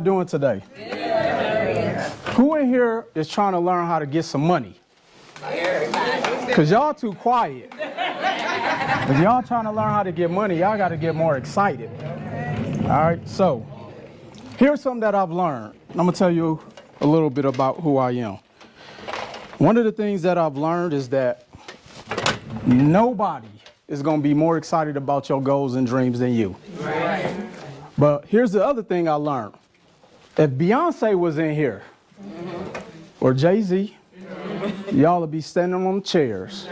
doing today? Yeah. Who in here is trying to learn how to get some money? Because y'all too quiet. If y'all trying to learn how to get money, y'all got to get more excited. All right, so here's something that I've learned. I'm going to tell you a little bit about who I am. One of the things that I've learned is that nobody is going to be more excited about your goals and dreams than you. Right. But here's the other thing I learned. If Beyonce was in here, or Jay-Z, y'all would be standing on chairs.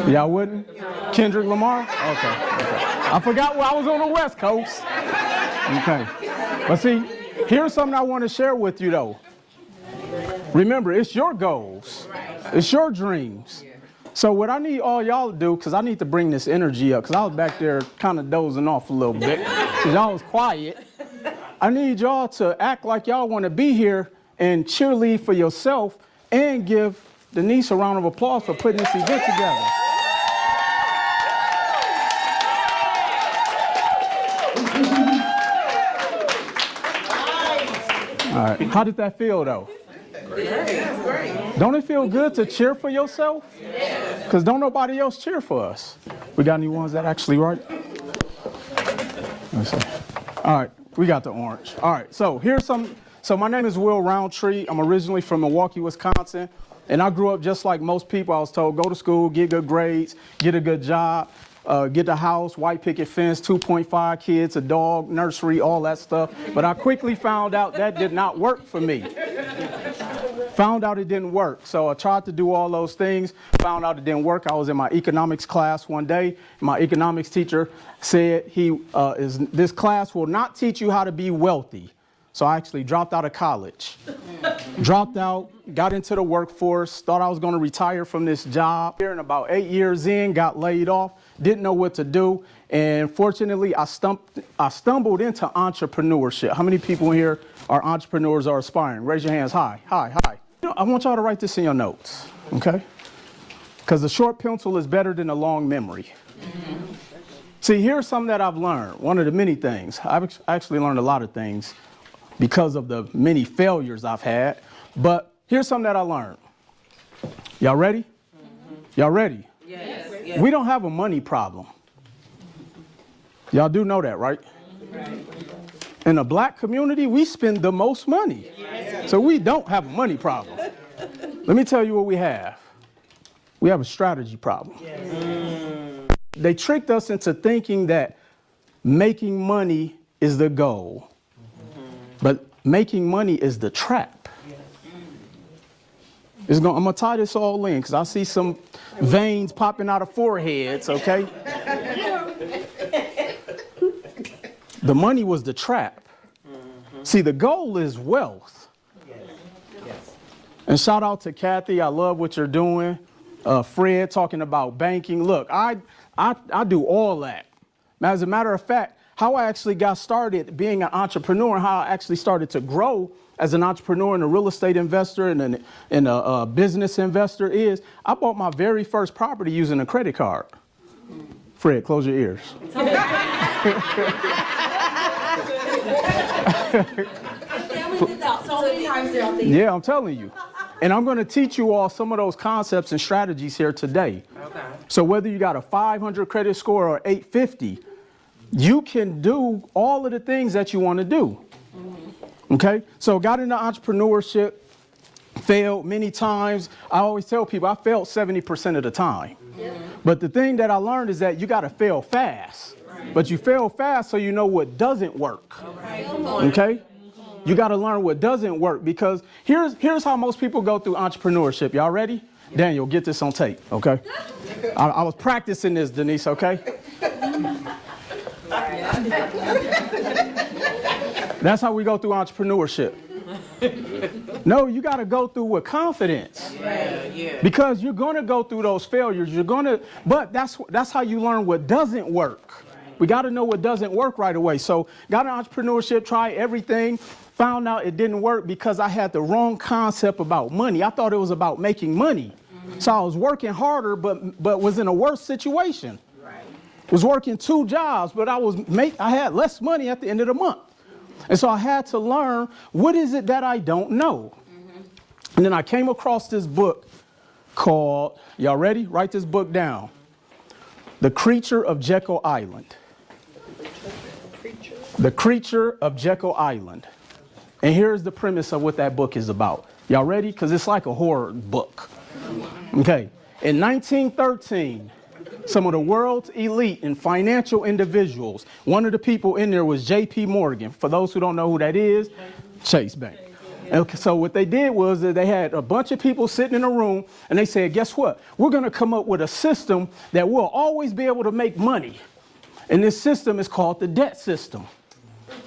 Y'all wouldn't? Kendrick Lamar? Okay. I forgot I was on the West Coast. Okay. But see, here's something I want to share with you, though. Remember, it's your goals. It's your dreams. So what I need all y'all to do, because I need to bring this energy up, because I was back there kind of dozing off a little bit, because y'all was quiet. I need y'all to act like y'all want to be here and cheerlead for yourself and give Denise a round of applause for putting this event together. All right, how did that feel, though? Don't it feel good to cheer for yourself? Because don't nobody else cheer for us. We got any ones that actually write? Let's see. All right, we got the orange. All right, so here's some. So my name is Will Roundtree. I'm originally from Milwaukee, Wisconsin. And I grew up just like most people. I was told, go to school, get good grades, get a good job, get a house, white picket fence, 2.5 kids, a dog, nursery, all that stuff. But I quickly found out that did not work for me. Found out it didn't work. So I tried to do all those things, found out it didn't work. I was in my economics class one day. My economics teacher said this class will not teach you how to be wealthy. So I actually dropped out of college. Dropped out, got into the workforce, thought I was going to retire from this job. And about 8 years in, got laid off, didn't know what to do. And fortunately, I stumbled into entrepreneurship. How many people in here are entrepreneurs or aspiring? Raise your hands high, high, high. I want y'all to write this in your notes, okay? Because the short pencil is better than a long memory. See, here's something that I've learned. One of the many things. I've actually learned a lot of things because of the many failures I've had. But here's something that I learned. Y'all ready? Y'all ready? Yes. We don't have a money problem. Y'all do know that, right? In the black community, we spend the most money. So we don't have a money problem. Let me tell you what we have. We have a strategy problem. They tricked us into thinking that making money is the goal. But making money is the trap. I'm going to tie this all in because I see some veins popping out of foreheads, okay? The money was the trap. See, the goal is wealth. And shout out to Kathy. I love what you're doing. Fred talking about banking. Look, I do all that. As a matter of fact, how I actually got started being an entrepreneur, and how I actually started to grow as an entrepreneur and a real estate investor and a business investor is I bought my very first property using a credit card. Fred, close your ears. Yeah, I'm telling you. And I'm going to teach you all some of those concepts and strategies here today. Okay. So whether you got a 500 credit score or 850, you can do all of the things that you want to do. Okay? So got into entrepreneurship, failed many times. I always tell people I failed 70% of the time. But the thing that I learned is that you got to fail fast. But you fail fast so you know what doesn't work. Okay? You got to learn what doesn't work because here's how most people go through entrepreneurship. Y'all ready? Daniel, get this on tape, okay? I was practicing this, Denise, okay? That's how we go through entrepreneurship. No, you got to go through with confidence. Because you're going to go through those failures. But that's how you learn what doesn't work. We got to know what doesn't work right away. So got an entrepreneurship, tried everything, found out it didn't work because I had the wrong concept about money. I thought it was about making money. So I was working harder, but was in a worse situation. Was working 2 jobs, but I had less money at the end of the month. And so I had to learn, what is it that I don't know? And then I came across this book called, y'all ready? Write this book down. The Creature of Jekyll Island. The Creature of Jekyll Island. And here's the premise of what that book is about. Y'all ready? Because it's like a horror book. Okay. In 1913, some of the world's elite and financial individuals, one of the people in there was J.P. Morgan. For those who don't know who that is, Chase Bank. And so what they did was that they had a bunch of people sitting in a room, and they said, guess what? We're going to come up with a system that will always be able to make money. And this system is called the debt system.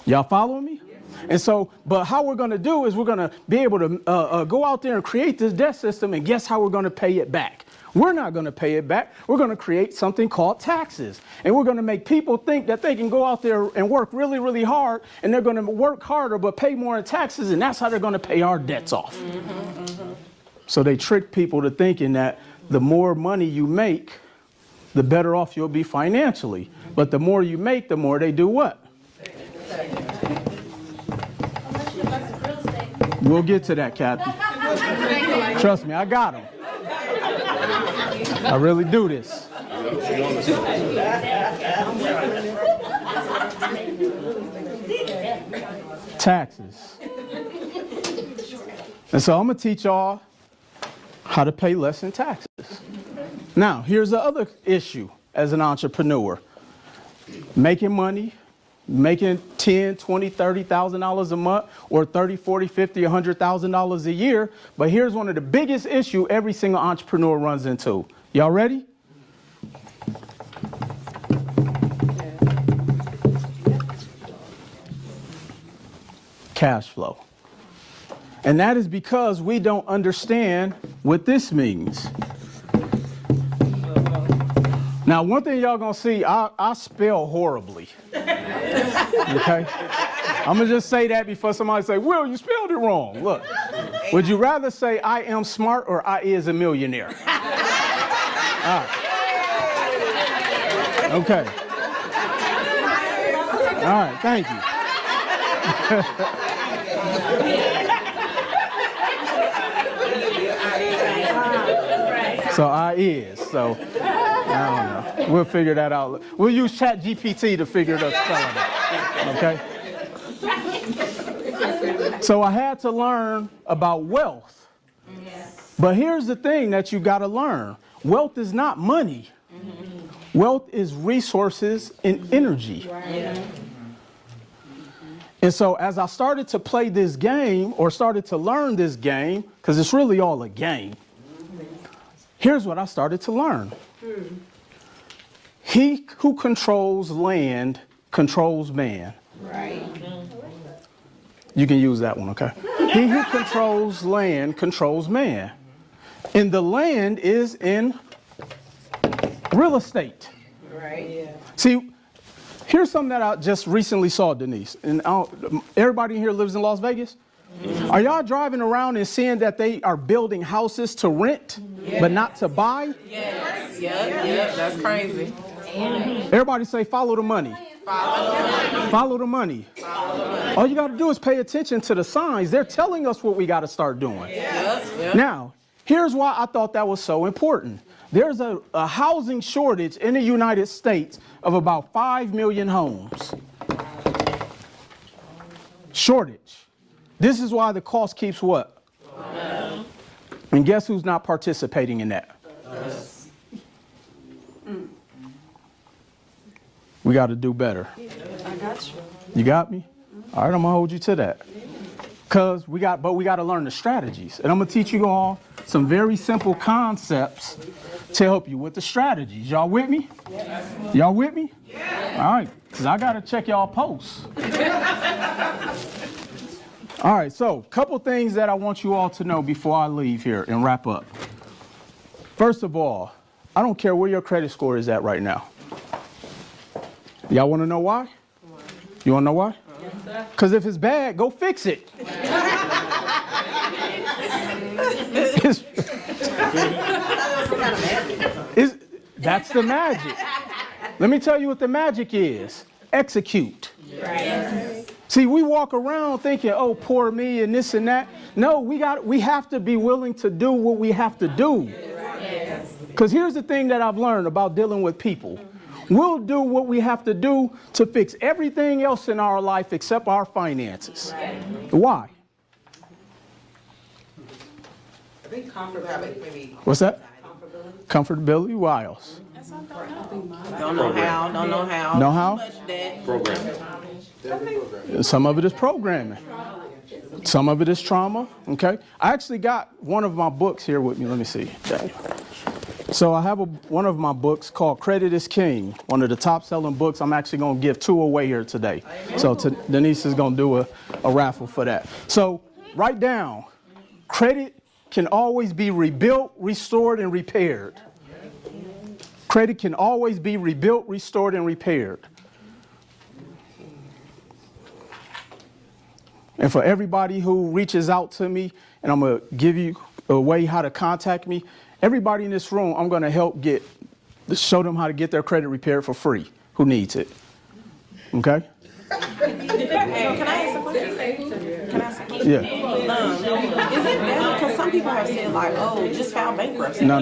Y'all following me? And so, but how we're going to do is we're going to be able to go out there and create this debt system, and guess how we're going to pay it back? We're not going to pay it back. We're going to create something called taxes. And we're going to make people think that they can go out there and work really, really hard, and they're going to work harder but pay more in taxes, and that's how they're going to pay our debts off. So they trick people to thinking that the more money you make, the better off you'll be financially. But the more you make, the more they do what? We'll get to that, Kathy. Trust me, I got them. I really do this. Taxes. And so I'm going to teach y'all how to pay less in taxes. Now, here's the other issue as an entrepreneur. Making money, making $10,000, $20,000, $30,000 a month, or $30,000, $40,000, $50,000, $100,000 a year. But here's one of the biggest issues every single entrepreneur runs into. Y'all ready? Cash flow. And that is because we don't understand what this means. Now, one thing y'all gonna see, I spell horribly. Okay? I'm gonna just say that before somebody say, Will, you spelled it wrong. Look, would you rather say I am smart or I is a millionaire? All right. Okay. All right, thank you. So I is, so I don't know. We'll figure that out. We'll use ChatGPT to figure the spelling out, okay? So I had to learn about wealth. But here's the thing that you got to learn. Wealth is not money. Wealth is resources and energy. And so as I started to play this game, or started to learn this game, because it's really all a game, here's what I started to learn. He who controls land controls man. Right. You can use that one, okay? He who controls land controls man. And the land is in real estate. Right. Yeah. See, here's something that I just recently saw, Denise. And everybody in here lives in Las Vegas? Are y'all driving around and seeing that they are building houses to rent, but not to buy? Yes. Yeah, that's crazy. Everybody say, follow the money. Follow the money. All you got to do is pay attention to the signs. They're telling us what we got to start doing. Now, here's why I thought that was so important. There's a housing shortage in the United States of about 5 million homes. Shortage. This is why the cost keeps what? And guess who's not participating in that? Us. We got to do better. I got you. You got me? All right, I'm gonna hold you to that. But we got to learn the strategies. And I'm gonna teach you all some very simple concepts to help you with the strategies. Y'all with me? Yes. Y'all with me? Yes. All right, because I gotta check y'all posts. All right, so a couple things that I want you all to know before I leave here and wrap up. First of all, I don't care where your credit score is at right now. Y'all want to know why? You want to know why? Because if it's bad, go fix it. That's the magic. Let me tell you what the magic is. Execute. See, we walk around thinking, oh, poor me and this and that. No, we have to be willing to do what we have to do. Because here's the thing that I've learned about dealing with people. We'll do what we have to do to fix everything else in our life except our finances. Why? I think comfortability, maybe. What's that? Comfortability. Why else? Don't know how. Know how? Too much debt. Some of it is programming. Some of it is trauma. Okay. I actually got one of my books here with me. Let me see. So I have one of my books called Credit is King, one of the top selling books. I'm actually going to give 2 away here today. So Denise is going to do a raffle for that. So write down, credit can always be rebuilt, restored, and repaired. Credit can always be rebuilt, restored, and repaired. And for everybody who reaches out to me, and I'm going to give you a way how to contact me, everybody in this room, I'm going to help show them how to get their credit repaired for free, who needs it. Okay? Hey, can I ask a question? Yeah. Is it better? Because some people have said, like, oh, just file bankruptcy. No.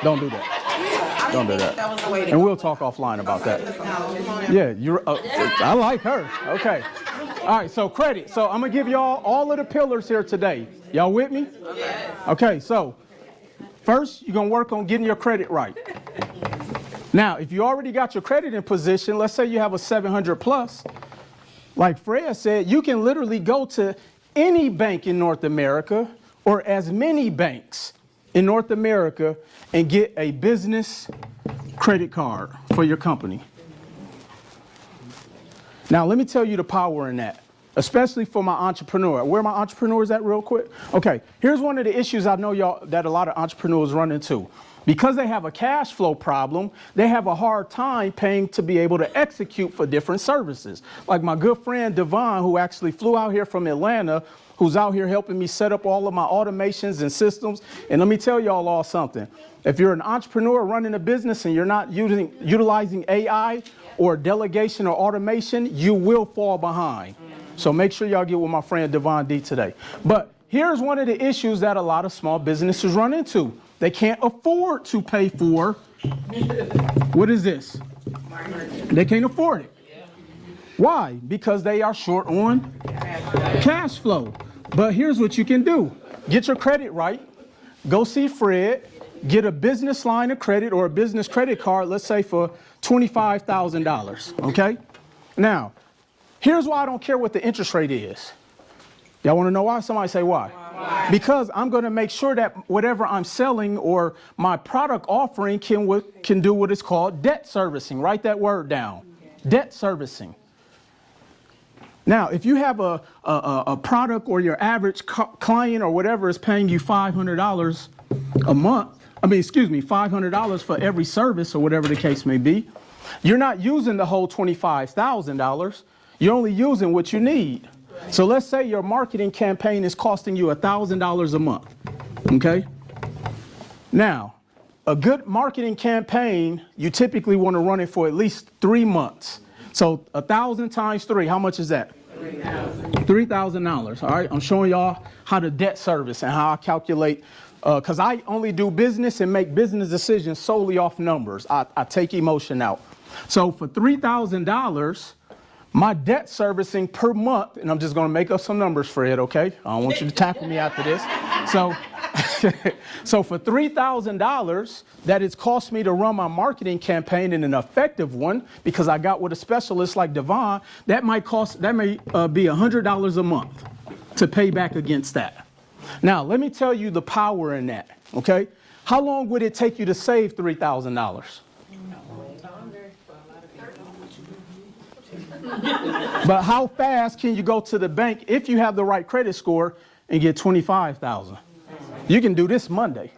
Don't do that. Don't do that. That was the way to And go. we'll talk offline about that. Yeah, I like her. Okay. All right, so credit. So I'm going to give y'all all of the pillars here today. Y'all with me? Okay, so first, you're going to work on getting your credit right. Now, if you already got your credit in position, let's say you have a 700 plus, like Fred said, you can literally go to any bank in North America or as many banks in North America and get a business credit card for your company. Now, let me tell you the power in that, especially for my entrepreneur. Where are my entrepreneurs at real quick? Okay, here's one of the issues I know y'all that a lot of entrepreneurs run into. Because they have a cash flow problem, they have a hard time paying to be able to execute for different services. Like my good friend Devon, who actually flew out here from Atlanta, who's out here helping me set up all of my automations and systems. And let me tell y'all all something. If you're an entrepreneur running a business and you're not utilizing AI or delegation or automation, you will fall behind. So make sure y'all get with my friend Devon D today. But here's one of the issues that a lot of small businesses run into. They can't afford to pay for, what is this? They can't afford it. Why? Because they are short on cash flow. But here's what you can do. Get your credit right. Go see Fred. Get a business line of credit or a business credit card, let's say for $25,000, okay? Now, here's why I don't care what the interest rate is. Y'all want to know why? Somebody say why. Because I'm going to make sure that whatever I'm selling or my product offering can do what is called debt servicing. Write that word down. Debt servicing. Now, if you have a product or your average client or whatever is paying you $500 a month, $500 for every service or whatever the case may be, you're not using the whole $25,000. You're only using what you need. So let's say your marketing campaign is costing you $1,000 a month, okay? Now, a good marketing campaign, you typically want to run it for at least 3 months. So 1,000 times 3, how much is that? $3,000, all right? I'm showing y'all how to debt service and how I calculate, because I only do business and make business decisions solely off numbers. I take emotion out. So for $3,000, my debt servicing per month, and I'm just going to make up some numbers, Fred, okay? I don't want you to tackle me after this. So for $3,000 that it's cost me to run my marketing campaign in an effective one, because I got with a specialist like Devon, that may be $100 a month to pay back against that. Now, let me tell you the power in that, okay? How long would it take you to save $3,000? But how fast can you go to the bank if you have the right credit score and get $25,000? You can do this Monday.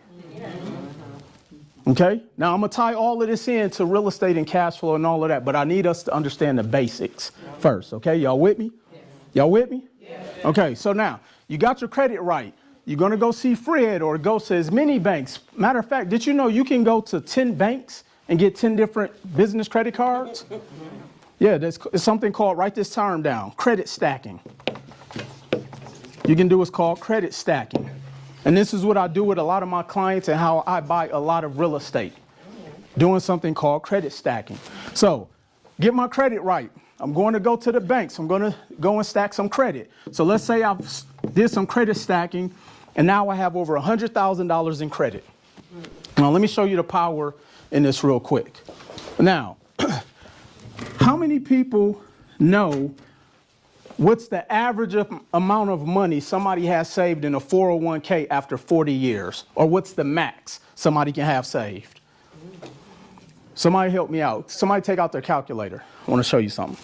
Okay? Now, I'm going to tie all of this into real estate and cash flow and all of that, but I need us to understand the basics first. Okay? Y'all with me? Y'all with me? Okay, so now, you got your credit right. You're going to go see Fred or go to as many banks. Matter of fact, did you know you can go to 10 banks and get 10 different business credit cards? Yeah, there's something called, write this term down, credit stacking. You can do what's called credit stacking. And this is what I do with a lot of my clients and how I buy a lot of real estate. Doing something called credit stacking. So, get my credit right. I'm going to go to the banks. I'm going to go and stack some credit. So let's say I did some credit stacking, and now I have over $100,000 in credit. Now, let me show you the power in this real quick. Now, how many people know what's the average amount of money somebody has saved in a 401k after 40 years? Or what's the max somebody can have saved? Somebody help me out. Somebody take out their calculator. I want to show you something.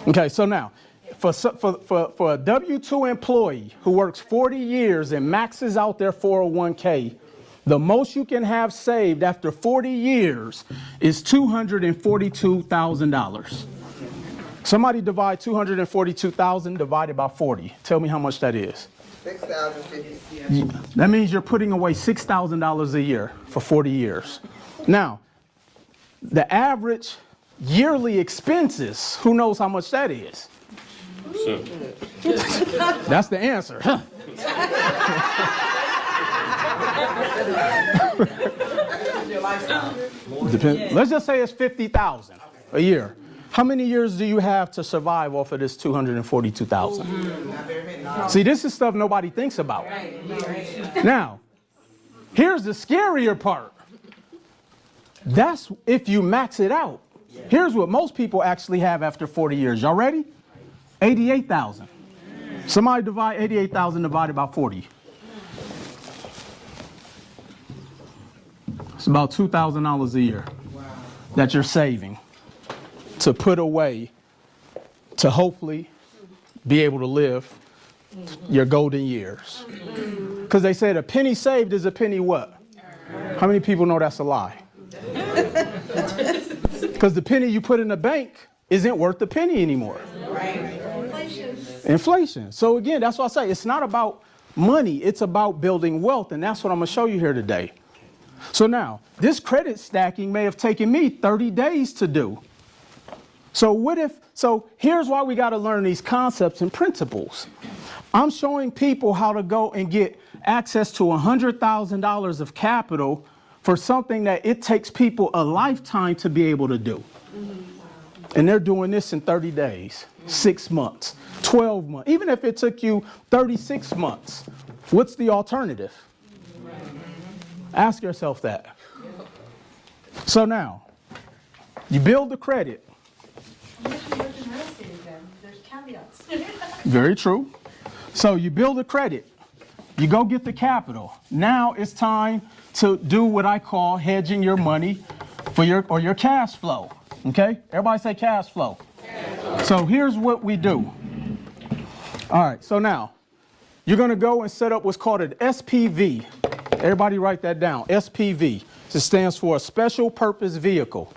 Okay, so now, for a W-2 employee who works 40 years and maxes out their 401k, the most you can have saved after 40 years is $242,000. Somebody divide 242,000 divided by 40. Tell me how much that is. $6,050. That means you're putting away $6,000 a year for 40 years. Now, the average yearly expenses, who knows how much that is? That's the answer. Let's just say it's $50,000 a year. How many years do you have to survive off of this $242,000? See, this is stuff nobody thinks about. Now, here's the scarier part. That's if you max it out. Here's what most people actually have after 40 years. Y'all ready? 88,000. Somebody divide 88,000 divided by 40. It's about $2,000 a year that you're saving to put away to hopefully be able to live your golden years. Because they said a penny saved is a penny what? How many people know that's a lie? Because the penny you put in the bank isn't worth the penny anymore. Inflation. So again, that's why I say it's not about money. It's about building wealth. And that's what I'm going to show you here today. So now, this credit stacking may have taken me 30 days to do. So here's why we got to learn these concepts and principles. I'm showing people how to go and get access to $100,000 of capital for something that it takes people a lifetime to be able to do. And they're doing this in 30 days, 6 months, 12 months. Even if it took you 36 months, what's the alternative? Ask yourself that. So now, you build the credit. There's caveats. Very true. So you build the credit. You go get the capital. Now it's time to do what I call hedging your money for your cash flow. Okay? Everybody say cash flow. So here's what we do. All right, so now you're going to go and set up what's called an SPV. Everybody write that down. SPV. It stands for a special purpose vehicle.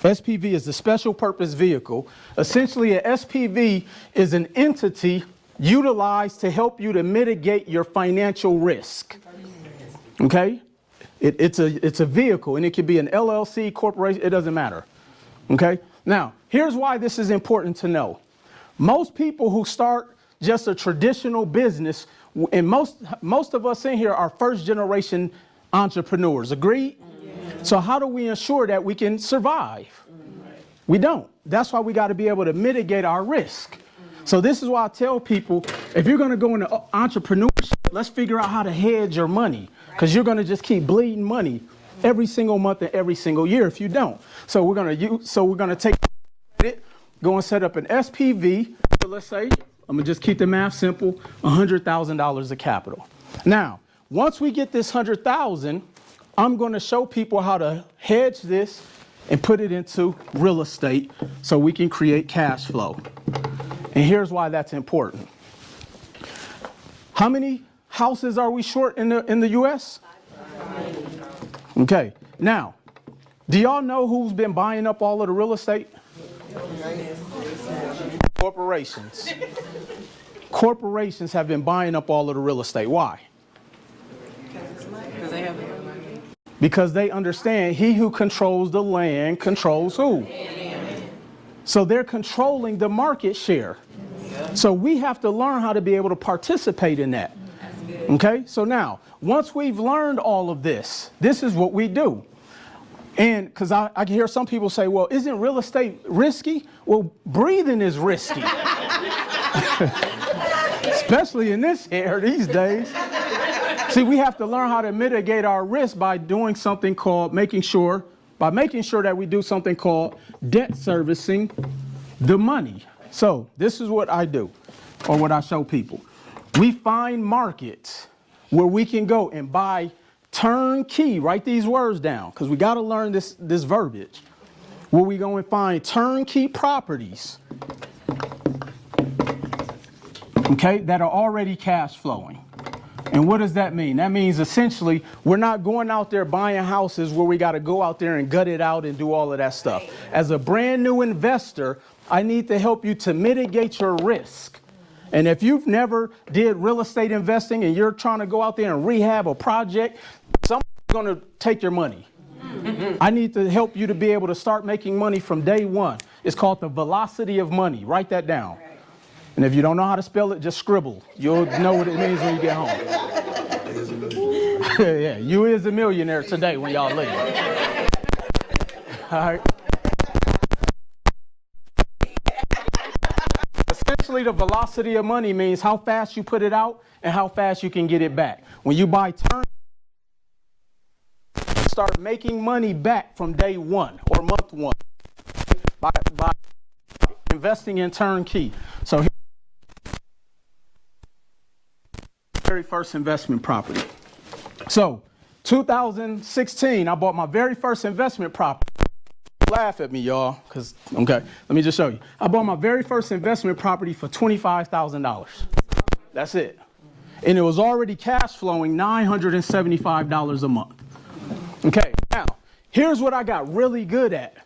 SPV is the special purpose vehicle. Essentially, a SPV is an entity utilized to help you to mitigate your financial risk. Okay? It's a vehicle, and it could be an LLC, corporation, it doesn't matter. Okay? Now, here's why this is important to know. Most people who start just a traditional business, and most of us in here are first generation entrepreneurs. Agreed? Yeah. So how do we ensure that we can survive? We don't. That's why we got to be able to mitigate our risk. So this is why I tell people, if you're going to go into entrepreneurship, let's figure out how to hedge your money, because you're going to just keep bleeding money every single month and every single year if you don't. So we're going to take it, go and set up an SPV. So let's say, I'm going to just keep the math simple, $100,000 of capital. Now, once we get this $100,000, I'm going to show people how to hedge this and put it into real estate so we can create cash flow. And here's why that's important. How many houses are we short in the U.S.? Okay. Now, do y'all know who's been buying up all of the real estate? Corporations. Corporations have been buying up all of the real estate. Why? Because they understand he who controls the land controls who? So they're controlling the market share. So we have to learn how to be able to participate in that. Okay, so now, once we've learned all of this, this is what we do. And because I can hear some people say, well, isn't real estate risky? Well, breathing is risky. Especially in this air these days. See, we have to learn how to mitigate our risk by doing something called making sure that we do something called debt servicing the money. So this is what I do, or what I show people. We find markets where we can go and buy turnkey, write these words down, because we got to learn this verbiage, where we go and find turnkey properties, okay, that are already cash flowing. And what does that mean? That means essentially we're not going out there buying houses where we got to go out there and gut it out and do all of that stuff. As a brand new investor, I need to help you to mitigate your risk. And if you've never did real estate investing and you're trying to go out there and rehab a project, someone's going to take your money. I need to help you to be able to start making money from day one. It's called the velocity of money. Write that down. And if you don't know how to spell it, just scribble. You'll know what it means when you get home. Yeah, you is a millionaire today when y'all leave. All right. Essentially, the velocity of money means how fast you put it out and how fast you can get it back. When you buy turnkey, start making money back from day one or month one by investing in turnkey. So very first investment property. So 2016, I bought my very first investment property. Laugh at me, y'all, because, okay, let me just show you. I bought my very first investment property for $25,000. That's it. And it was already cash flowing $975 a month. Okay, now, here's what I got really good at.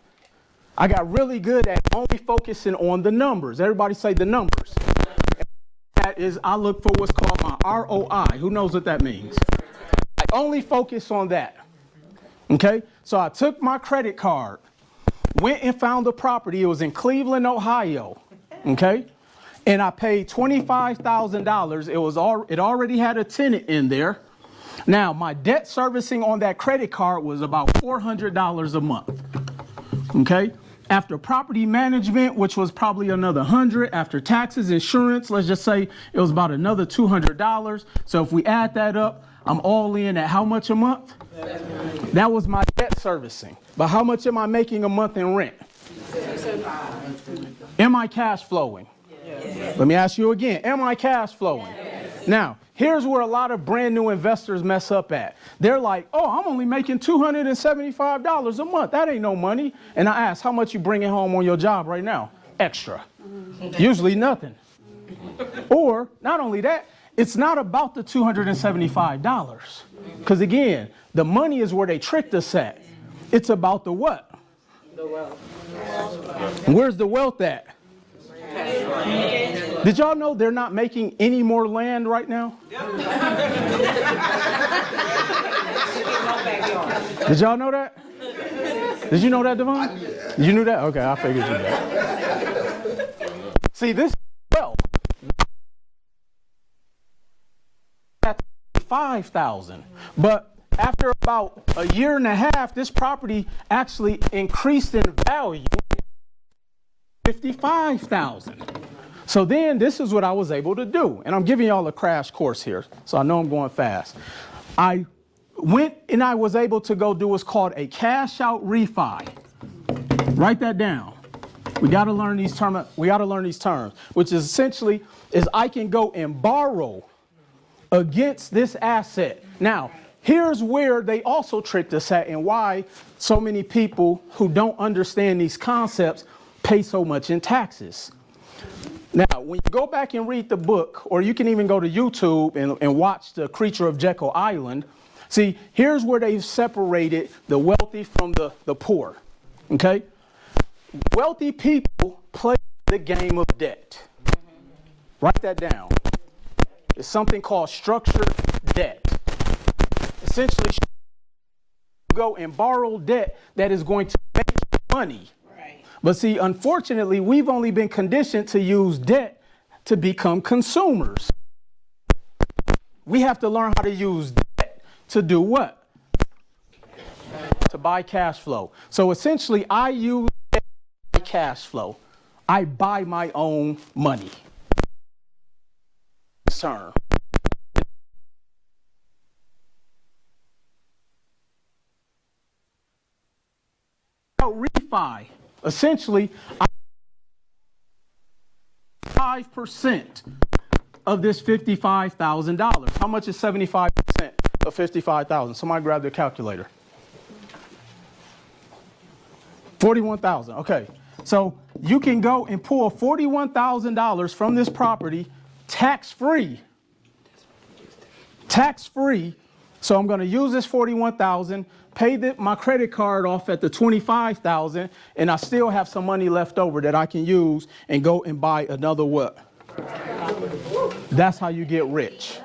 I got really good at only focusing on the numbers. Everybody say the numbers. That is, I look for what's called my ROI. Who knows what that means? I only focus on that. Okay, so I took my credit card, went and found the property. It was in Cleveland, Ohio. Okay, and I paid $25,000. It already had a tenant in there. Now my debt servicing on that credit card was about $400 a month. Okay. After property management, which was probably another $100, after taxes, insurance, let's just say it was about another $200. So if we add that up, I'm all in at how much a month? That was my debt servicing. But how much am I making a month in rent? Am I cash flowing? Yes. Let me ask you again. Am I cash flowing? Yes. Now, here's where a lot of brand new investors mess up at. They're like, oh, I'm only making $275 a month. That ain't no money. And I ask, how much you bringing home on your job right now? Extra. Usually nothing. Or, not only that, it's not about the $275. Because again, the money is where they tricked us at. It's about the what? The wealth. Where's the wealth at? Did y'all know they're not making any more land right now? Did y'all know that? Did you know that, Devon? You knew that? Okay, I figured you did. See, this wealth. At $5,000, but after about a year and a half, this property actually increased in value. $55,000. So then this is what I was able to do. And I'm giving y'all a crash course here, so I know I'm going fast. I went and I was able to go do what's called a cash out refi. Write that down. We got to learn these terms. Which is essentially is I can go and borrow against this asset. Now, here's where they also tricked us at and why so many people who don't understand these concepts pay so much in taxes. Now, when you go back and read the book, or you can even go to YouTube and watch The Creature of Jekyll Island, see, here's where they've separated the wealthy from the poor, okay? Wealthy people play the game of debt. Write that down. It's something called structured debt. Essentially, you go and borrow debt that is going to make money. But see, unfortunately, we've only been conditioned to use debt to become consumers. We have to learn how to use debt to do what? To buy cash flow. So essentially, I use debt to buy cash flow. I buy my own money. Term. Refi. Essentially, 5% of this $55,000. How much is 75% of 55,000? Somebody grab their calculator. 41,000. Okay. So you can go and pull $41,000 from this property tax-free. Tax-free. So I'm going to use this 41,000, pay my credit card off at the 25,000, and I still have some money left over that I can use and go and buy another what? That's how you get rich.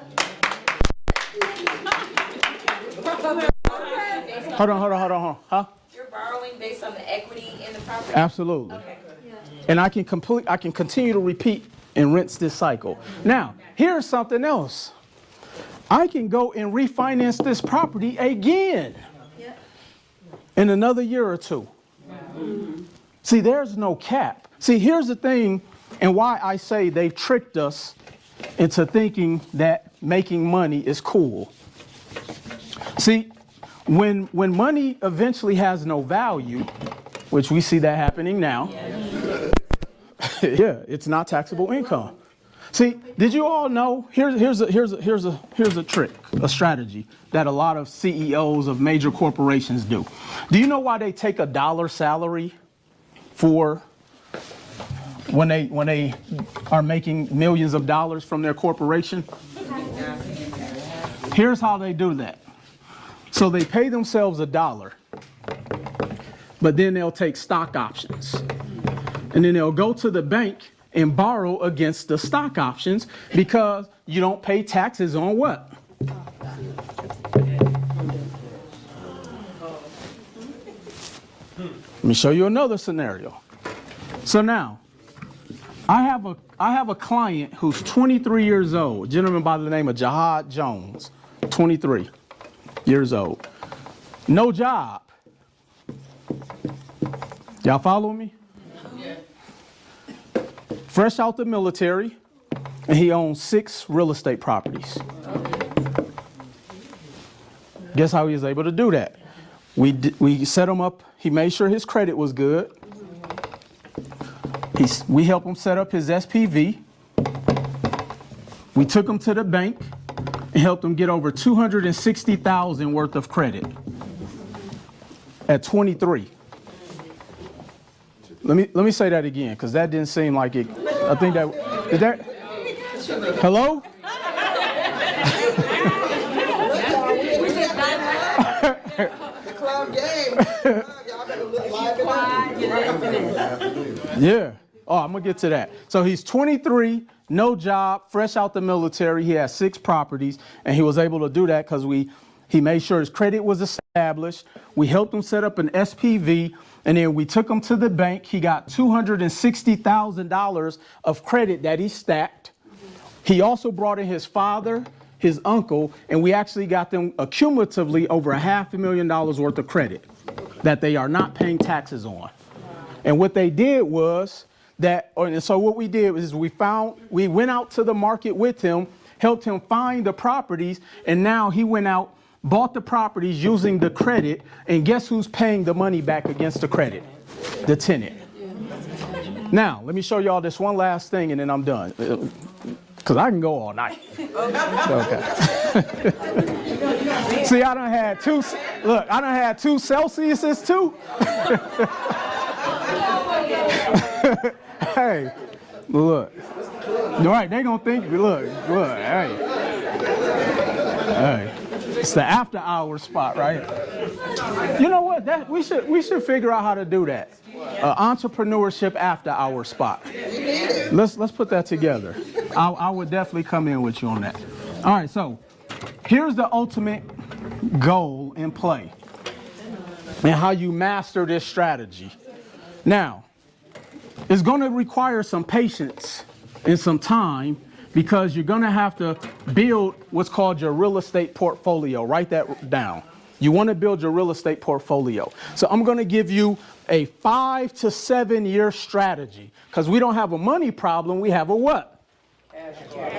Hold on. Huh? You're borrowing based on the equity in the property? Absolutely. Okay. And I can continue to repeat and rinse this cycle. Now, here's something else. I can go and refinance this property again in another year or two. See, there's no cap. See, here's the thing, and why I say they've tricked us into thinking that making money is cool. See, when money eventually has no value, which we see that happening now, yeah, it's not taxable income. See, did you all know? Here's a trick, a strategy that a lot of CEOs of major corporations do. Do you know why they take $1 salary for when they are making millions of dollars from their corporation? Here's how they do that. So they pay themselves $1, but then they'll take stock options, and then they'll go to the bank and borrow against the stock options because you don't pay taxes on what? Let me show you another scenario. So now, I have a client who's 23 years old, a gentleman by the name of Jihad Jones, 23 years old. No job. Y'all follow me? Fresh out the military, and he owns 6 real estate properties. Guess how he was able to do that? We set him up. He made sure his credit was good. We helped him set up his SPV. We took him to the bank and helped him get over $260,000 worth of credit at 23. Let me say that again, because that didn't seem like it. I think did that. Hello? The club game. Y'all better look live. Yeah. Oh, I'm going to get to that. So he's 23, no job, fresh out the military. He has 6 properties, and he was able to do that because he made sure his credit was established. We helped him set up an SPV, and then we took him to the bank. He got $260,000 of credit that he stacked. He also brought in his father, his uncle, and we actually got them accumulatively over $500,000 worth of credit that they are not paying taxes on. And what they did was so what we did is we went out to the market with him, helped him find the properties, and now he went out, bought the properties using the credit, and guess who's paying the money back against the credit? The tenant. Now, let me show y'all this one last thing, and then I'm done. Because I can go all night. Okay. See, I done had 2 Celsiuses too. Hey, look. All right, they gonna think, look, hey. It's the after hours spot, right? You know what? We should figure out how to do that. Entrepreneurship after hour spot. Let's put that together. I would definitely come in with you on that. All right, so here's the ultimate goal in play and how you master this strategy. Now, It's going to require some patience and some time because you're going to have to build what's called your real estate portfolio. Write that down. You want to build your real estate portfolio. So I'm going to give you a 5 to 7 year strategy because we don't have a money problem. We have a what?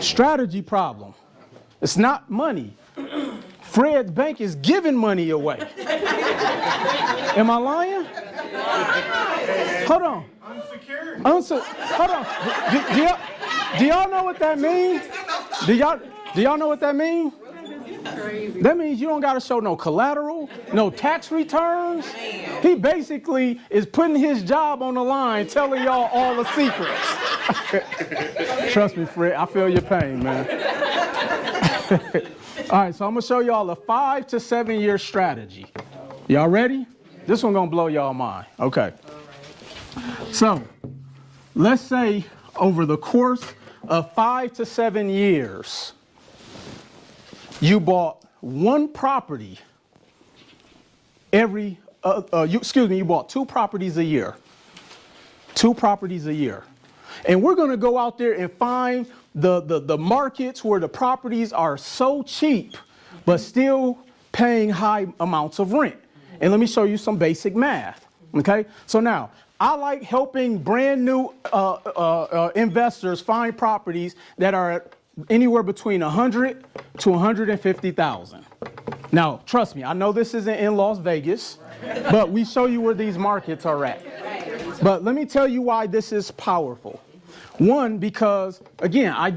Strategy problem. It's not money. Fred's bank is giving money away. Am I lying? Hold on. Hold on. Do y'all know what that means? Do y'all know what that means? That means you don't got to show no collateral, no tax returns. He basically is putting his job on the line, telling y'all all the secrets. Trust me, Fred, I feel your pain, man. All right, so I'm going to show y'all a 5 to 7 year strategy. Y'all ready? This one going to blow y'all mind. Okay. So let's say over the course of 5 to 7 years, you bought one property you bought 2 properties a year. 2 properties a year. And we're going to go out there and find the markets where the properties are so cheap, but still paying high amounts of rent. And let me show you some basic math. Okay. So now I like helping brand new investors find properties that are at anywhere between 100 to 150,000. Now, trust me, I know this isn't in Las Vegas, but we show you where these markets are at. But let me tell you why this is powerful. One, because again, I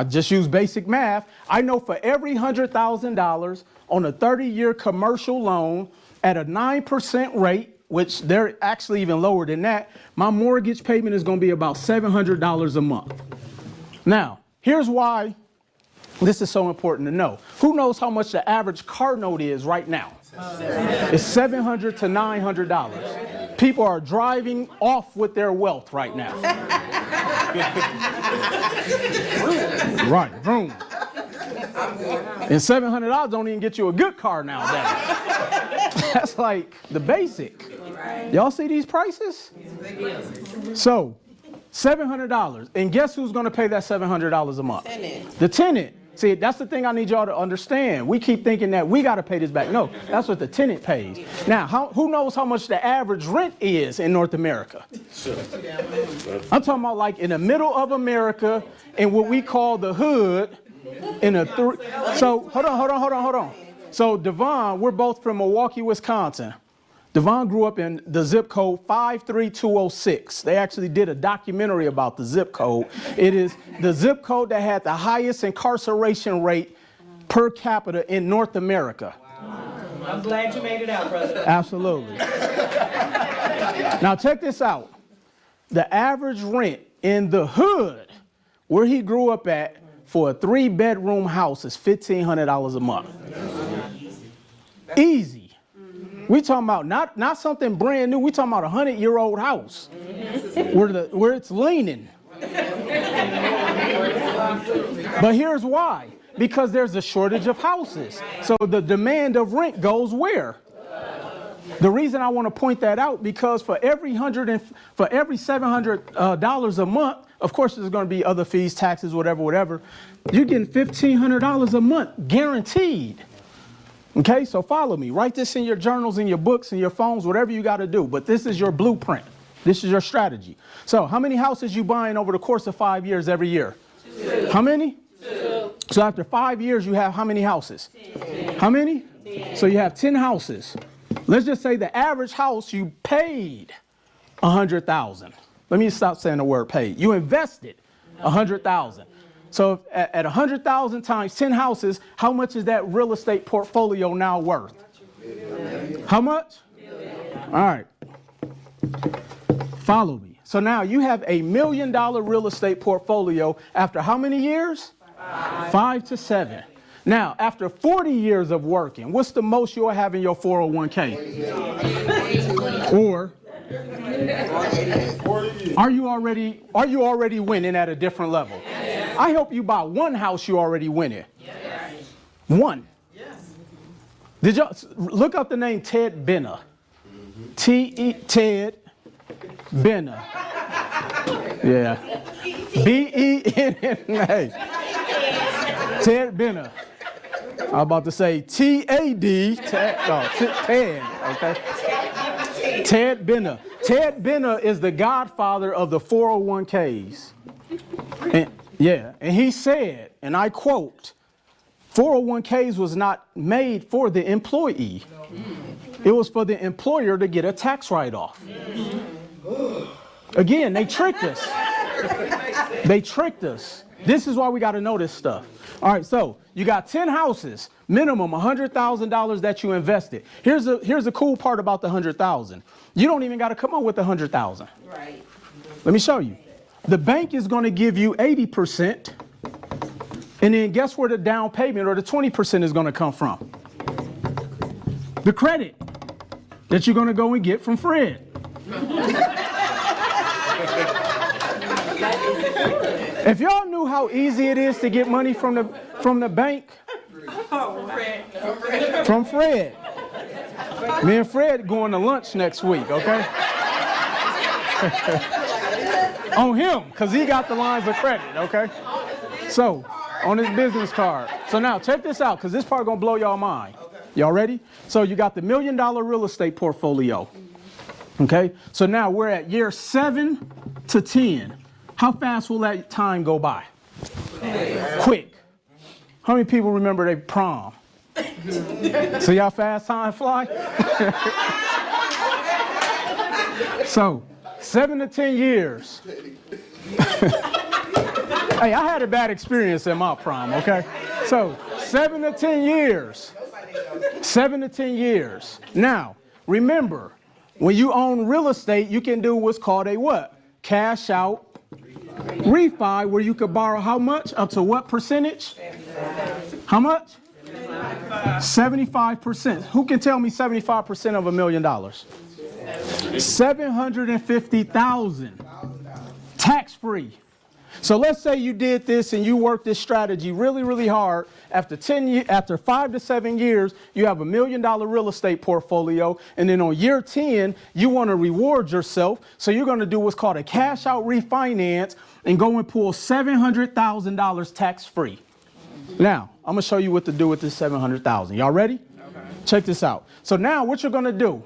just use basic math. I know for every $100,000 on a 30-year commercial loan at a 9% rate, which they're actually even lower than that, my mortgage payment is going to be about $700 a month. Now, here's why this is so important to know. Who knows how much the average car note is right now? It's $700 to $900. People are driving off with their wealth right now. Right, vroom. And $700 don't even get you a good car nowadays. That's like the basic. Y'all see these prices? So, $700. And guess who's going to pay that $700 a month? The tenant. See, that's the thing I need y'all to understand. We keep thinking that we got to pay this back. No, that's what the tenant pays. Now, who knows how much the average rent is in North America? I'm talking about like in the middle of America in what we call the hood. So, hold on. So, Devon, we're both from Milwaukee, Wisconsin. Devon grew up in the zip code 53206. They actually did a documentary about the zip code. It is the zip code that had the highest incarceration rate per capita in North America. Wow. I'm glad you made it out, brother. Absolutely. Now check this out. The average rent in the hood where he grew up at for a 3-bedroom house is $1,500 a month. Easy. We talking about not something brand new. We talking about a 100-year-old house where it's leaning. But here's why. Because there's a shortage of houses. So the demand of rent goes where? The reason I want to point that out, because for every $700 a month, of course there's going to be other fees, taxes, whatever, you're getting $1,500 a month guaranteed. Okay, so follow me. Write this in your journals, in your books, in your phones, whatever you got to do. But this is your blueprint. This is your strategy. So how many houses you buying over the course of 5 years every year? 2. How many? 2. So after 5 years, you have how many houses? 10. How many? 10. So you have 10 houses. Let's just say the average house you paid $100,000. Let me stop saying the word paid. You invested $100,000. So at 100,000 times 10 houses, how much is that real estate portfolio now worth? How much? All right. Follow me. So now you have $1 million real estate portfolio after how many years? 5 to 7. Now, after 40 years of working, what's the most you'll have in your 401k? Or are you already winning at a different level? I hope you buy one house you already winning. Yes. One. Yes. Did y'all look up the name Ted Benner? Ted Benner. Yeah. B-E-N-N-A. Ted Benner. I'm about to say T-A-D. Ted, okay? Ted Benner. Ted Benner is the godfather of the 401ks. And he said, and I quote, 401ks was not made for the employee. It was for the employer to get a tax write-off. Again, they tricked us. They tricked us. This is why we got to know this stuff. All right, so you got 10 houses, minimum $100,000 that you invested. Here's the cool part about the 100,000. You don't even got to come up with 100,000. Right. Let me show you. The bank is going to give you 80%, and then guess where the down payment or the 20% is going to come from? The credit that you're going to go and get from Fred. If y'all knew how easy it is to get money from the bank, from Fred. Me and Fred going to lunch next week, okay? On him, because he got the lines of credit, okay? So, on his business card. So now, check this out, because this part going to blow y'all mind. Y'all ready? So you got the $1 million real estate portfolio. Okay? So now we're at year 7 to 10. How fast will that time go by? Quick. How many people remember their prom? See how fast time fly? So, 7 to 10 years. Hey, I had a bad experience in my prom, okay? So, 7 to 10 years. 7 to 10 years. Now, remember, when you own real estate, you can do what's called a what? Cash out refi, where you could borrow how much? Up to what percentage? How much? 75%. Who can tell me 75% of $1 million? 750,000. Tax free. So let's say you did this and you worked this strategy really, really hard. After 5 to 7 years, you have $1 million real estate portfolio. And then on year 10, you want to reward yourself. So you're going to do what's called a cash out refinance and go and pull $700,000 tax free. Now, I'm going to show you what to do with this $700,000. Y'all ready? Okay. Check this out. So now what you're going to do,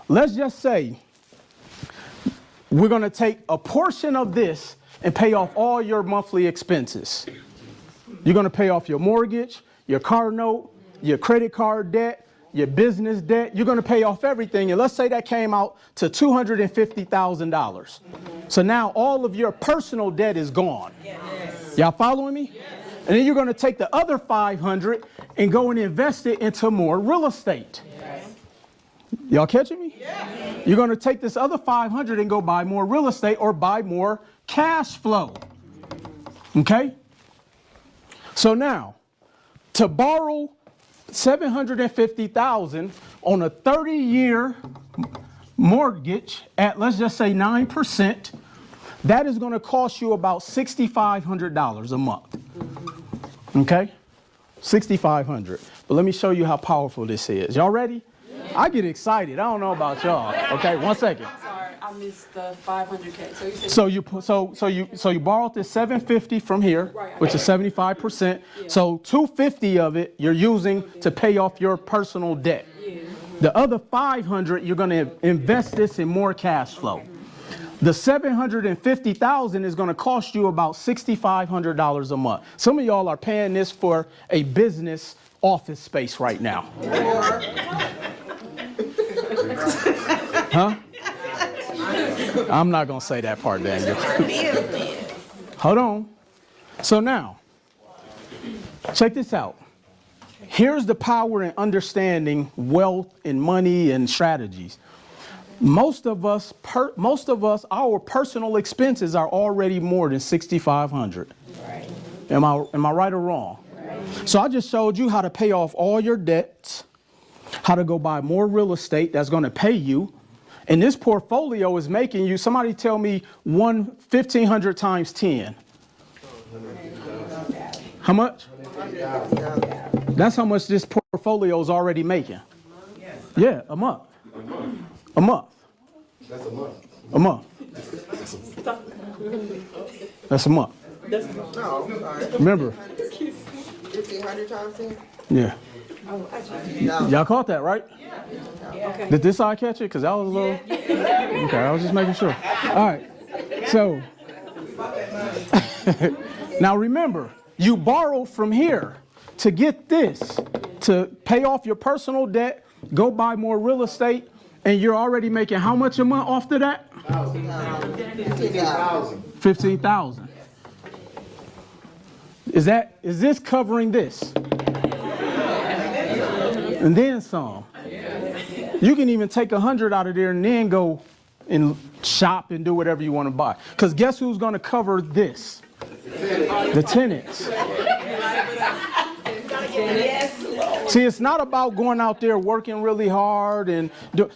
let's just say we're going to take a portion of this and pay off all your monthly expenses. You're going to pay off your mortgage, your car note, your credit card debt, your business debt. You're going to pay off everything. And let's say that came out to $250,000. So now all of your personal debt is gone. Yes. Y'all following me? Yes. And then you're going to take the other $500 and go and invest it into more real estate. Yes. Y'all catching me? Yes. You're going to take this other $500 and go buy more real estate or buy more cash flow. Okay? So now, to borrow $750,000 on a 30-year mortgage at, let's just say 9%, that is going to cost you about $6,500 a month. Okay? $6,500. But let me show you how powerful this is. Y'all ready? Yeah. I get excited. I don't know about y'all. Okay, 1 second. I missed the 500K. So you borrowed this 750 from here, which is 75%. Yeah. So 250 of it you're using to pay off your personal debt. Yeah. The other 500 you're going to invest this in more cash flow. The 750,000 is going to cost you about $6,500 a month. Some of y'all are paying this for a business office space right now. Huh? I'm not going to say that part, Daniel. Hold on. So now, check this out. Here's the power in understanding wealth and money and strategies. Most of us, our personal expenses are already more than $6,500. Right. Am I right or wrong? Right. So I just showed you how to pay off all your debts, how to go buy more real estate that's going to pay you. And this portfolio is making you, somebody tell me 1,500 times 10. How much? That's how much this portfolio is already making. Yeah, a month. A month. That's a month. A month. That's a month. No, I'm sorry. Remember? 1,500 times 10? Yeah. No. Y'all caught that, right? Yeah. Did this side catch it? Because that was a little... Okay, I was just making sure. All right. So, now remember, you borrowed from here to get this, to pay off your personal debt, go buy more real estate, and you're already making how much a month off of that? 15,000. 15,000. Is this covering this? And then some. You can even take 100 out of there and then go and shop and do whatever you want to buy. Because guess who's going to cover this? The tenants. See, it's not about going out there working really hard and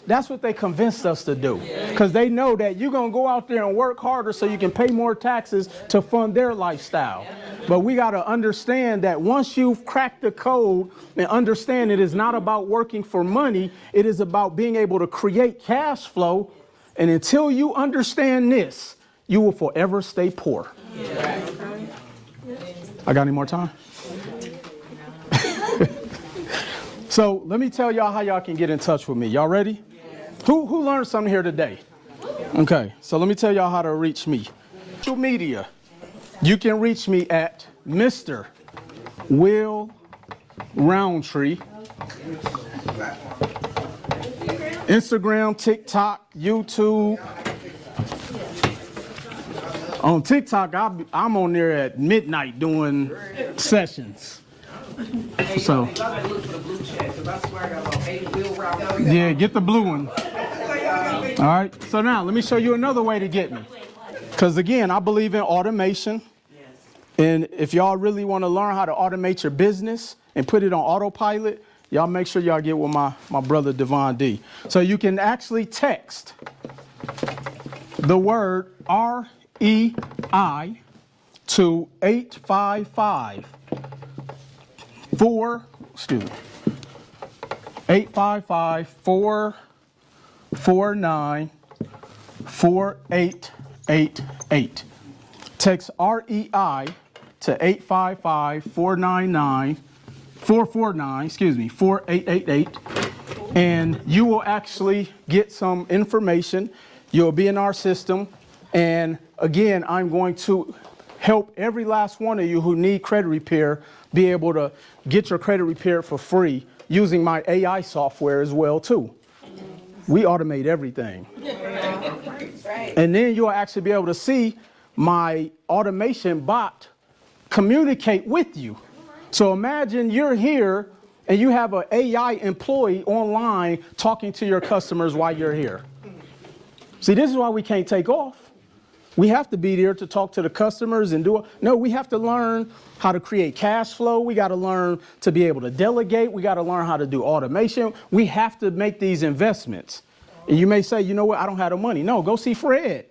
that's what they convinced us to do. Because they know that you're going to go out there and work harder so you can pay more taxes to fund their lifestyle. But we got to understand that once you've cracked the code and understand it is not about working for money, it is about being able to create cash flow. And until you understand this, you will forever stay poor. I got any more time? So let me tell y'all how y'all can get in touch with me. Y'all ready? Who learned something here today? Okay, so let me tell y'all how to reach me. Social media. You can reach me at Mr. Will Roundtree. Instagram, TikTok, YouTube. On TikTok, I'm on there at midnight doing sessions. So, yeah, get the blue one. All right, so now let me show you another way to get me. Because again, I believe in automation. And if y'all really want to learn how to automate your business and put it on autopilot, y'all make sure y'all get with my brother Devon D. So you can actually text the word REI to 855-449-4888. Text REI to 855-449-4888, and you will actually get some information. You'll be in our system, and again, I'm going to help every last one of you who need credit repair be able to get your credit repaired for free using my AI software as well too. We automate everything. And then you'll actually be able to see my automation bot communicate with you. So imagine you're here and you have an AI employee online talking to your customers while you're here. See, this is why we can't take off. We have to be there to talk to the customers and do it. No, we have to learn how to create cash flow. We got to learn to be able to delegate. We got to learn how to do automation. We have to make these investments. And you may say, you know what, I don't have the money. No, go see Fred.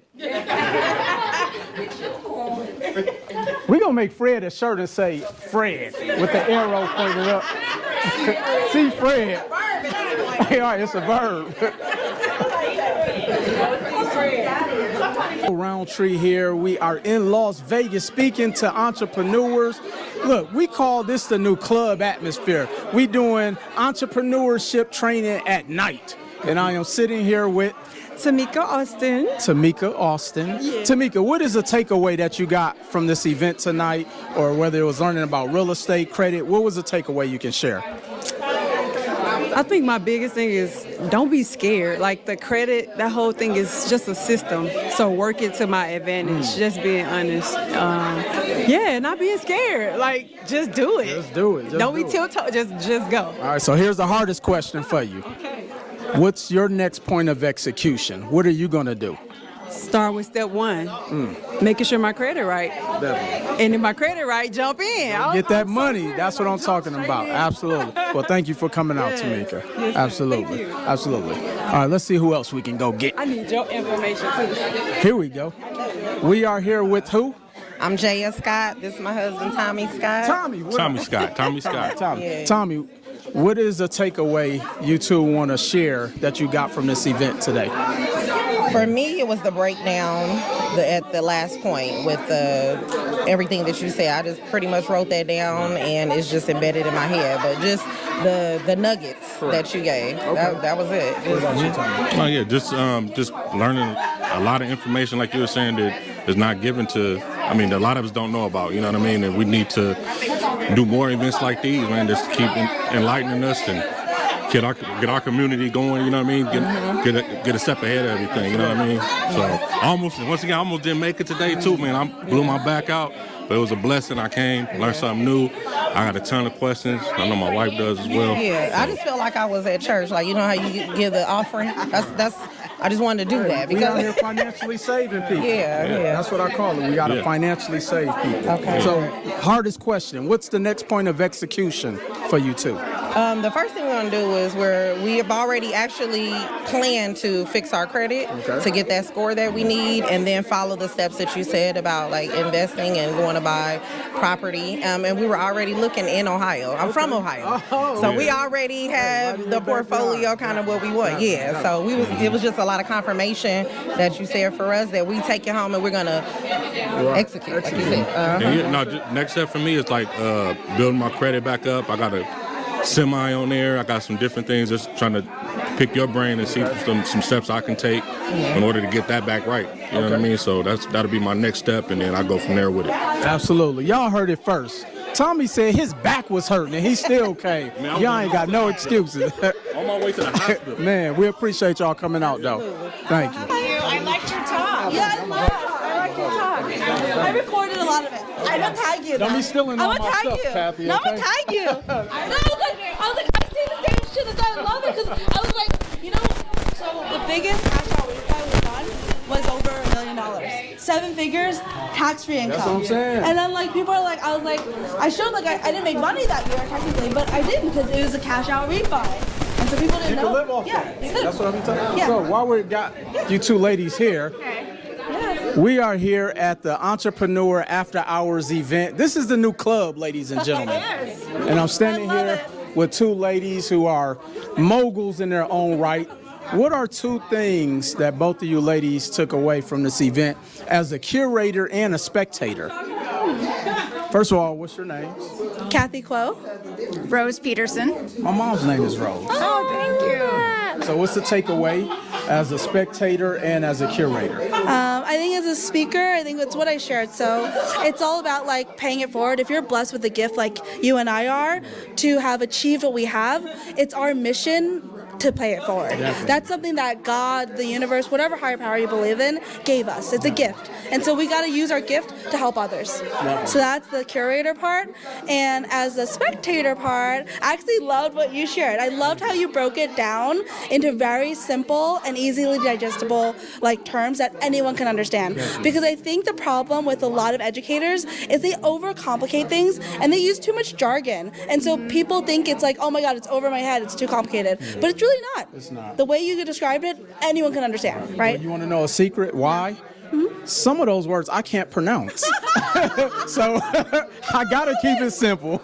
We're going to make Fred a shirt and say Fred with the arrow pointed up. See Fred. Hey, all right, it's a verb. Roundtree here. We are in Las Vegas speaking to entrepreneurs. Look, we call this the new club atmosphere. We doing entrepreneurship training at night. And I am sitting here with Tamika Austin. Tamika Austin. Yeah. Tamika, what is the takeaway that you got from this event tonight, or whether it was learning about real estate, credit? What was the takeaway you can share? I think my biggest thing is don't be scared. Like the credit, that whole thing is just a system. So work it to my advantage. Just being honest. Not being scared. Like just do it. Just do it. Don't be tiptoe. Just go. All right. So here's the hardest question for you. Okay. What's your next point of execution? What are you gonna do? Start with step one. Making sure my credit right. Definitely. And if my credit right, jump in. Get that money. That's what I'm talking about. Absolutely. Well, thank you for coming out, Tamika. Yes, absolutely. thank you. Absolutely. All right, let's see who else we can go get. I need your information too. Here we go. We are here with who? I'm Jaya Scott. This is my husband, Tommy Scott. Tommy. Tommy Scott. Tommy. Yeah. Tommy, what is a takeaway you two want to share that you got from this event today? For me, it was the breakdown at the last point with everything that you said. I just pretty much wrote that down, and it's just embedded in my head. But just the nuggets that you gave, that was it. Oh yeah, just learning a lot of information, like you were saying, that is not given to. I mean, a lot of us don't know about. You know what I mean? And we need to do more events like these, man. Just keep enlightening us and get our community going. You know what I mean? Get a step ahead of everything. You know what I mean? So once again, I almost didn't make it today too, man. I blew my back out. But it was a blessing. I came, learned something new. I got a ton of questions. I know my wife does as well. Yeah, I just felt like I was at church. Like, you know how you give the offering? That's. I just wanted to do that We because out here financially saving people. Yeah. That's what I call it. We got to financially save people. Okay. So, hardest question. What's the next point of execution for you two? The first thing we're going to do is we have already actually planned to fix our credit to get that score that we need, and then follow the steps that you said about like investing and going to buy property. And we were already looking in Ohio. I'm from Ohio. So we already have the portfolio kind of what we want. Yeah. So it was just a lot of confirmation that you said for us that we take it home and we're going to execute, like you said. Next step for me is like building my credit back up. I got a semi on there. I got some different things. Just trying to pick your brain and see some steps I can take in order to get that back right. You know what I mean? So that'll be my next step, and then I go from there with it. Absolutely. Y'all heard it first. Tommy said his back was hurting and he still came. Y'all ain't got no excuses. On my way to the hospital. Man, we appreciate y'all coming out though. Thank you. I liked your talk. Yeah, I liked your talk. I recorded a lot of it. I'm gonna tag you. Don't be stealing all my stuff, you. Kathy. No, Okay? I'm gonna tag you. I was like, I say the same shit as I love it because I was like, you know, so the biggest cash out refi we've done was over $1 million. 7 figures, tax-free income. That's what I'm saying. And then like people are like, I was like, I showed like I didn't make money that year technically, but I did because it was a cash out refi. And so people didn't You know. can live off yeah, that. you could. That's what I'm telling you. Yeah. So while we got you two ladies here, we are here at the Entrepreneur After Hours event. This is the new club, ladies and gentlemen. And I'm standing here with two ladies who are moguls in their own right. What are 2 things that both of you ladies took away from this event as a curator and a spectator? First of all, what's your names? Kathy Quo. Rose Peterson. My mom's name is Rose. Oh, thank you. So what's the takeaway as a spectator and as a curator? I think as a speaker, I think that's what I shared. So it's all about like paying it forward. If you're blessed with a gift like you and I are to have achieved what we have, it's our mission to pay it forward. Definitely. That's something that God, the universe, whatever higher power you believe in, gave us. It's a gift. And so we got to use our gift to help others. So that's the curator part. And as the spectator part, I actually loved what you shared. I loved how you broke it down into very simple and easily digestible like terms that anyone can understand. Because I think the problem with a lot of educators is they overcomplicate things and they use too much jargon. And so people think it's like, oh my God, it's over my head, it's too complicated. But it's really not. It's not. The way you described it, anyone can understand, right? You want to know a secret? Why? Some of those words I can't pronounce. So I got to keep it simple.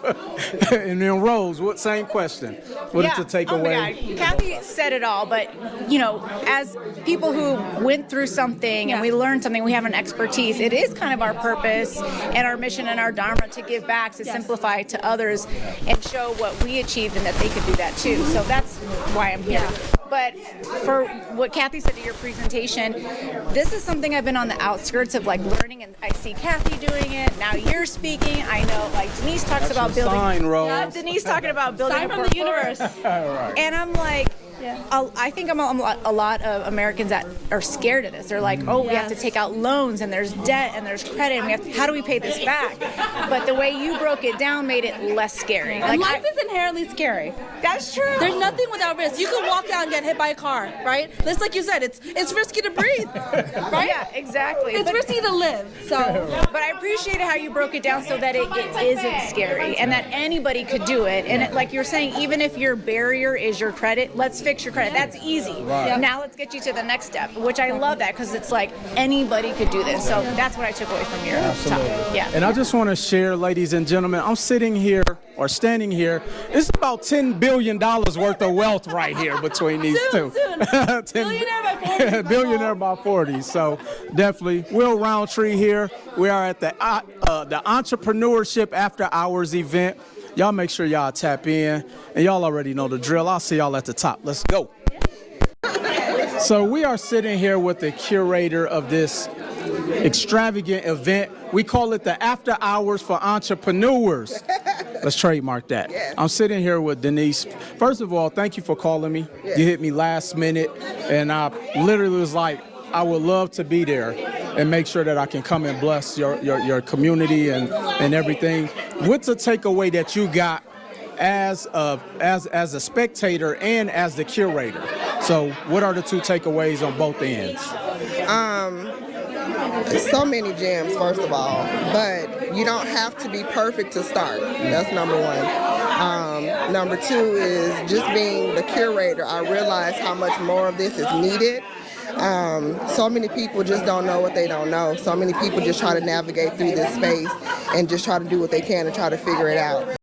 And then Rose, same question. What is the takeaway? Oh my God. Kathy said it all, but you know, as people who went through something and we learned something, we have an expertise. It is kind of our purpose and our mission and our dharma to give back, to simplify to others and show what we achieved and that they could do that too. So that's why I'm here. But for what Kathy said to your presentation, this is something I've been on the outskirts of like learning, and I see Kathy doing it. Now you're speaking. I know like Denise talks about building. Sign, Rose. Yeah, Denise talking about building Sign a from the universe. Right. and I'm like, I think a lot of Americans that are scared of this. They're like, oh, we have to take out loans, and there's debt, and there's credit, and how do we pay this back? But the way you broke it down made it less scary. And life is inherently scary. That's true. There's nothing without risk. You can walk out and get hit by a car, right? Just like you said, it's risky to breathe, right? Yeah, exactly. It's risky to live. So, But I appreciated how you broke it down so that it isn't scary and that anybody could do it. And like you're saying, even if your barrier is your credit, let's fix your credit. That's easy. Right. Now let's get you to the next step, which I love that because it's like anybody could do this. So that's what I took away from your talk. Yeah. And I just want to share, ladies and gentlemen, I'm standing here. It's about $10 billion worth of wealth right here between these two. Millionaire by Billionaire by 40. So definitely, Will Roundtree here. We are at the Entrepreneurship After Hours event. Y'all make sure y'all tap in, and y'all already know the drill. I'll see y'all at the top. Let's go. So we are sitting here with the curator of this extravagant event. We call it the After Hours for Entrepreneurs. Let's trademark that. Yes. I'm sitting here with Denise. First of all, thank you for calling me. Yes. You hit me last minute, and I literally was like, I would love to be there and make sure that I can come and bless your community and everything. What's a takeaway that you got as a spectator and as the curator? So what are the two takeaways on both ends? So many gems, first of all, but you don't have to be perfect to start. That's number one. Number two is just being the curator. I realize how much more of this is needed. So many people just don't know what they don't know. So many people just try to navigate through this space and just try to do what they can and try to figure it out.